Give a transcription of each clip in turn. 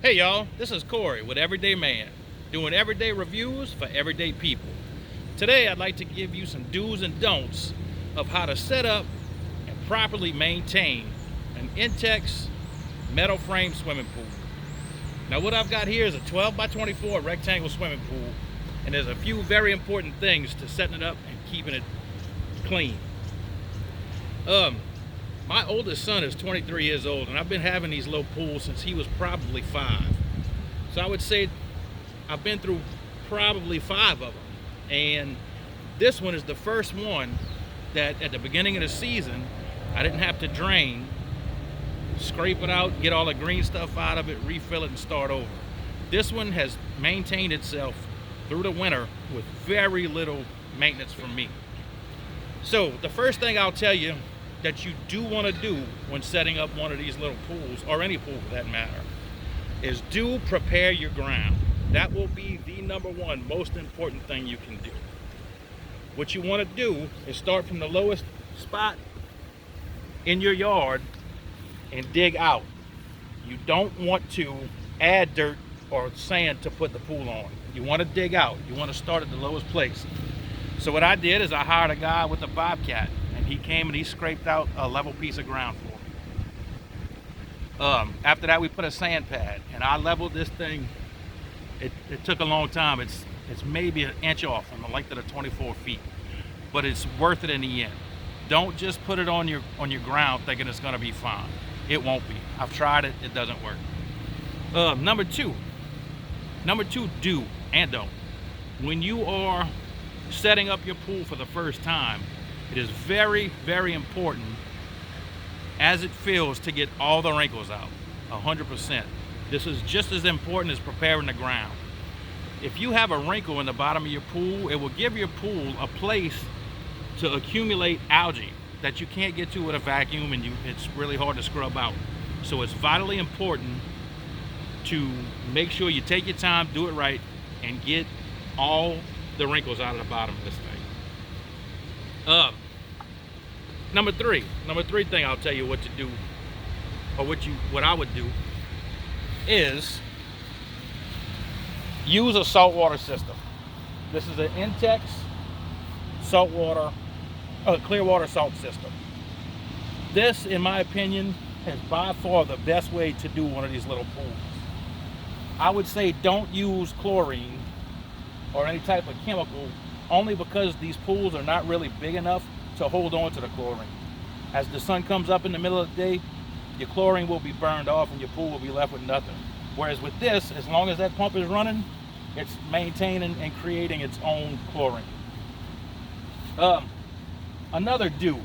Hey y'all, this is Corey with Everyday Man, doing everyday reviews for everyday people. Today I'd like to give you some do's and don'ts of how to set up and properly maintain an Intex metal frame swimming pool. Now what I've got here is a 12 by 24 rectangle swimming pool, and there's a few very important things to setting it up and keeping it clean. My oldest son is 23 years old, and I've been having these little pools since he was probably 5. So I would say I've been through probably 5 of them. And this one is the first one that at the beginning of the season, I didn't have to drain, scrape it out, get all the green stuff out of it, refill it, and start over. This one has maintained itself through the winter with very little maintenance from me. So the first thing I'll tell you that you do want to do when setting up one of these little pools, or any pool for that matter, is do prepare your ground. That will be the number one most important thing you can do. What you want to do is start from the lowest spot in your yard and dig out. You don't want to add dirt or sand to put the pool on. You want to dig out. You want to start at the lowest place. So what I did is I hired a guy with a bobcat, and he came and he scraped out a level piece of ground for me. After that, we put a sand pad, and I leveled this thing. It took a long time. It's maybe an inch off from the length of the 24 feet, but it's worth it in the end. Don't just put it on your ground thinking it's going to be fine. It won't be. I've tried it. It doesn't work. Number two, do and don't. When you are setting up your pool for the first time, it is very, very important as it fills to get all the wrinkles out, 100%. This is just as important as preparing the ground. If you have a wrinkle in the bottom of your pool, it will give your pool a place to accumulate algae that you can't get to with a vacuum, and it's really hard to scrub out. So it's vitally important to make sure you take your time, do it right, and get all the wrinkles out of the bottom of this thing. Number three thing I'll tell you what to do, or what I would do, is use a saltwater system. This is an Intex clear water salt system. This, in my opinion, is by far the best way to do one of these little pools. I would say don't use chlorine or any type of chemical, only because these pools are not really big enough to hold on to the chlorine. As the sun comes up in the middle of the day, your chlorine will be burned off and your pool will be left with nothing. Whereas with this, as long as that pump is running, it's maintaining and creating its own chlorine. Another do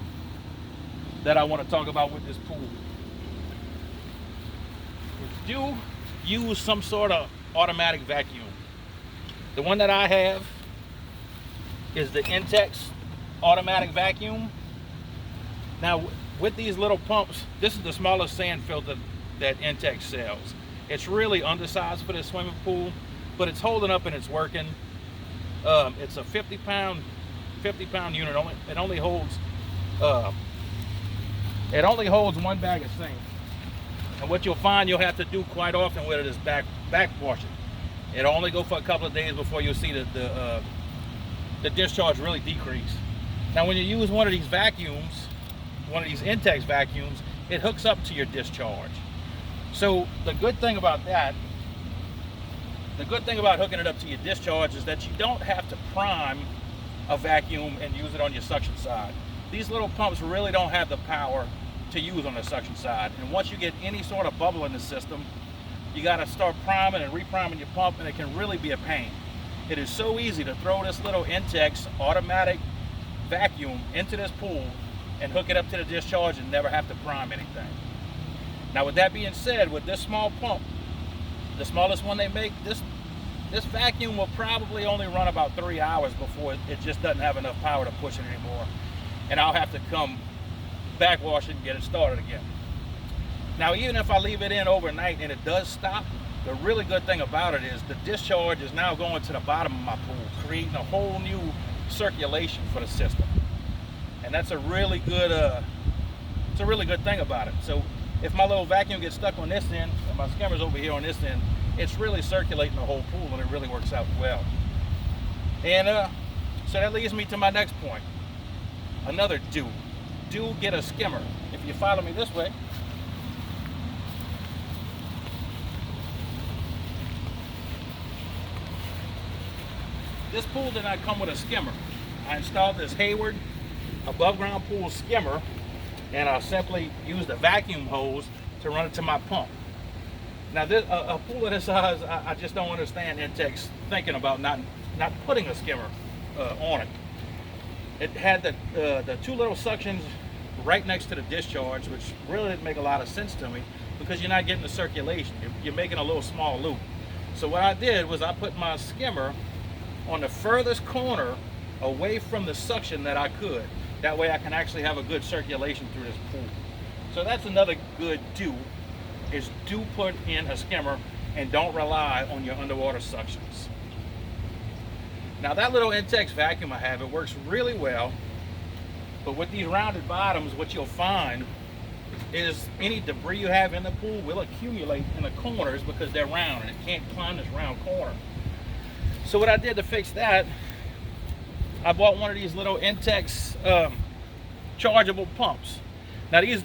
that I want to talk about with this pool is do use some sort of automatic vacuum. The one that I have is the Intex automatic vacuum. Now with these little pumps, this is the smallest sand filter that Intex sells. It's really undersized for this swimming pool, but it's holding up and it's working. It's a 50 pound unit. It only holds one bag of sand. And what you'll find you'll have to do quite often with it is back wash it. It'll only go for a couple of days before you'll see the discharge really decrease. Now when you use one of these vacuums, one of these Intex vacuums, it hooks up to your discharge. So the good thing about hooking it up to your discharge is that you don't have to prime a vacuum and use it on your suction side. These little pumps really don't have the power to use on the suction side. And once you get any sort of bubble in the system, you got to start priming and repriming your pump, and it can really be a pain. It is so easy to throw this little Intex automatic vacuum into this pool and hook it up to the discharge and never have to prime anything. Now with that being said, with this small pump, the smallest one they make, this vacuum will probably only run about 3 hours before it just doesn't have enough power to push it anymore. And I'll have to come back wash it and get it started again. Now even if I leave it in overnight and it does stop, the really good thing about it is the discharge is now going to the bottom of my pool, creating a whole new circulation for the system. And that's a really good thing about it. So if my little vacuum gets stuck on this end and my skimmer's over here on this end, it's really circulating the whole pool, and it really works out well. And so that leads me to my next point. Another do get a skimmer. If you follow me this way, this pool did not come with a skimmer. I installed this Hayward above ground pool skimmer, and I simply used a vacuum hose to run it to my pump. Now, a pool of this size, I just don't understand Intex thinking about not putting a skimmer on it. It had the two little suctions right next to the discharge, which really didn't make a lot of sense to me because you're not getting the circulation. You're making a little small loop. So what I did was I put my skimmer on the furthest corner away from the suction that I could. That way I can actually have a good circulation through this pool. So that's another good do, is do put in a skimmer and don't rely on your underwater suctions. Now that little Intex vacuum I have, it works really well, but with these rounded bottoms, what you'll find is any debris you have in the pool will accumulate in the corners because they're round and it can't climb this round corner. So what I did to fix that, I bought one of these little Intex chargeable pumps. Now these,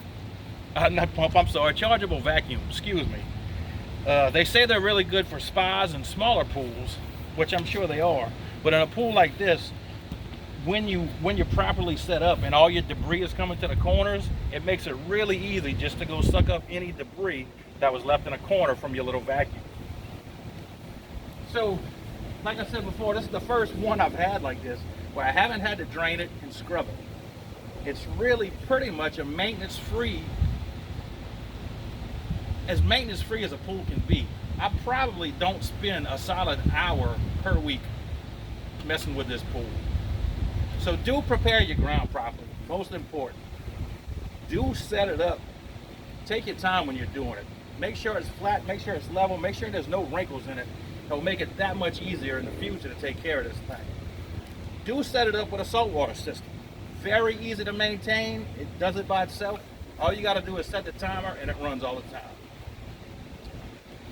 not pump, I'm sorry, chargeable vacuum, excuse me. They say they're really good for spas and smaller pools, which I'm sure they are. But in a pool like this, when you're properly set up and all your debris is coming to the corners, it makes it really easy just to go suck up any debris that was left in a corner from your little vacuum. So, like I said before, this is the first one I've had like this where I haven't had to drain it and scrub it. It's really pretty much a maintenance-free, as maintenance-free as a pool can be. I probably don't spend a solid hour per week messing with this pool. So do prepare your ground properly. Most important, do set it up. Take your time when you're doing it. Make sure it's flat, make sure it's level, make sure there's no wrinkles in it. It'll make it that much easier in the future to take care of this thing. Do set it up with a saltwater system. Very easy to maintain. It does it by itself. All you got to do is set the timer and it runs all the time.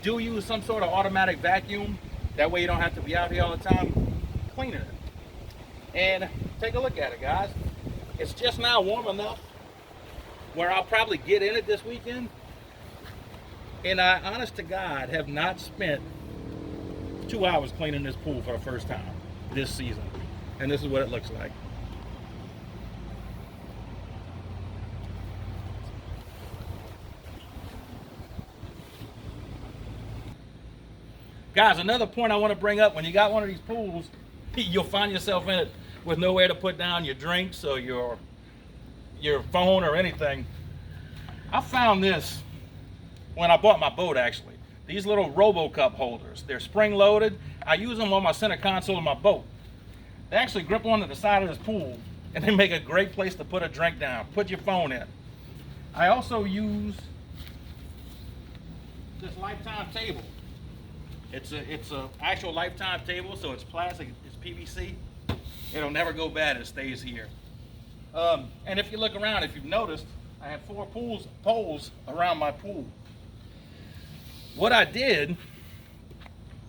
Do use some sort of automatic vacuum. That way you don't have to be out here all the time cleaning it. And take a look at it, guys. It's just now warm enough where I'll probably get in it this weekend. And I, honest to God, have not spent 2 hours cleaning this pool for the first time this season. And this is what it looks like. Guys, another point I want to bring up, when you got one of these pools, you'll find yourself in it with nowhere to put down your drinks or your phone or anything. I found this when I bought my boat, actually. These little Robo cup holders. They're spring loaded. I use them on my center console of my boat. They actually grip onto the side of this pool and they make a great place to put a drink down. Put your phone in. I also use this lifetime table. It's a actual lifetime table, so it's plastic, it's PVC. It'll never go bad, it stays here. And if you look around, if you've noticed, I have 4 poles around my pool. What I did,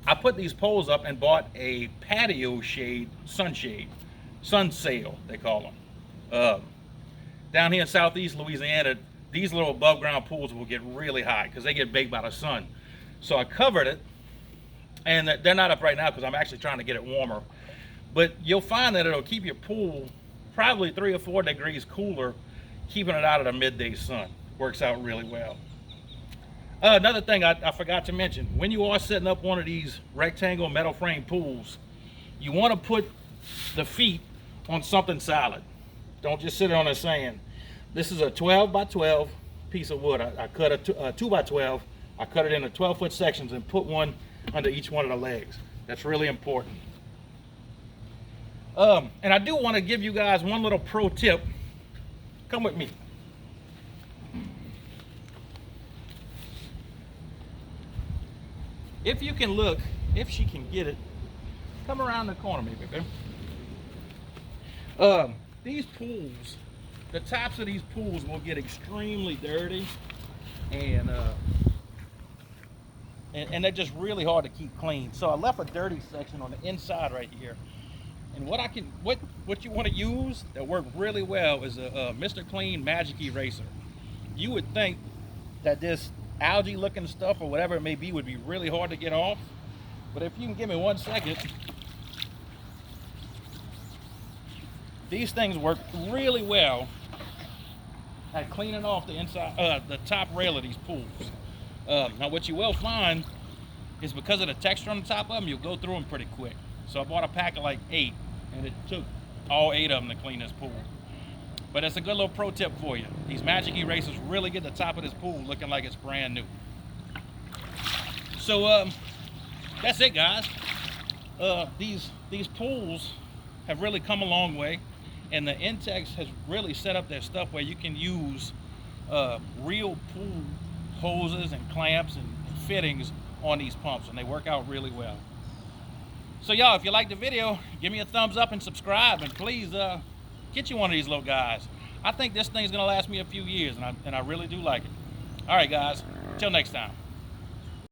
I put these poles up and bought a patio shade, sun sail, they call them. Down here in southeast Louisiana, these little above ground pools will get really hot because they get baked by the sun. So I covered it, and they're not up right now because I'm actually trying to get it warmer. But you'll find that it'll keep your pool probably 3 or 4 degrees cooler, keeping it out of the midday sun. Works out really well. Another thing I forgot to mention, when you are setting up one of these rectangle metal frame pools, you want to put the feet on something solid. Don't just sit on the sand. This is a 12 by 12 piece of wood. I cut a 2 by 12. I cut it into 12-foot sections and put one under each one of the legs. That's really important. And I do want to give you guys one little pro tip. Come with me. If you can look, if she can get it, come around the corner, maybe. These pools, the tops of these pools will get extremely dirty and they're just really hard to keep clean. So I left a dirty section on the inside right here. And what you want to use that work really well is a Mr. Clean Magic Eraser. You would think that this algae looking stuff or whatever it may be would be really hard to get off, but if you can give me 1 second, these things work really well at cleaning off the inside, the top rail of these pools. Now what you will find is because of the texture on the top of them, you'll go through them pretty quick. So I bought a pack of like 8, and it took all 8 of them to clean this pool. But it's a good little pro tip for you. These magic erasers really get the top of this pool looking like it's brand new. So that's it, guys. These pools have really come a long way, and the Intex has really set up their stuff where you can use real pool hoses and clamps and fittings on these pumps, and they work out really well. So y'all, if you like the video, give me a thumbs up and subscribe, and please get you one of these little guys. I think this thing's gonna last me a few years, and I really do like it. All right, guys, until next time.